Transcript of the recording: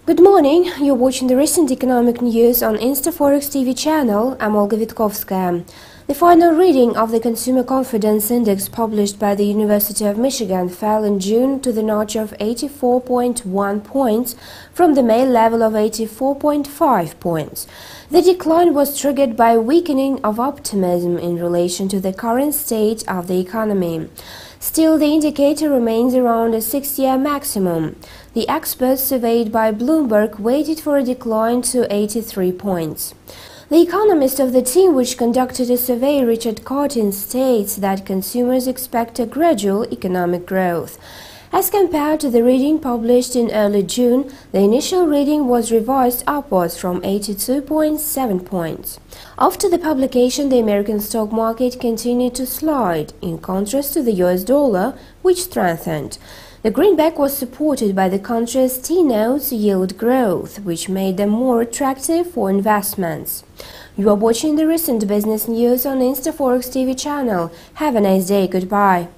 Good morning, you're watching the recent economic news on InstaForex TV channel. I'm Olga Vitkovskaya. The final reading of the Consumer Confidence Index published by the University of Michigan fell in June to the notch of 84.1 points from the May level of 84.5 points. The decline was triggered by a weakening of optimism in relation to the current state of the economy. Still, the indicator remains around a 6-year maximum. The experts surveyed by Bloomberg waited for a decline to 83 points. The economist of the team which conducted a survey, Richard Cartin, states that consumers expect a gradual economic growth. As compared to the reading published in early June, the initial reading was revised upwards from 82.7 points. After the publication, the American stock market continued to slide, in contrast to the US dollar, which strengthened. The greenback was supported by the country's T-notes yield growth, which made them more attractive for investments. You are watching the recent business news on InstaForex TV channel. Have a nice day. Goodbye.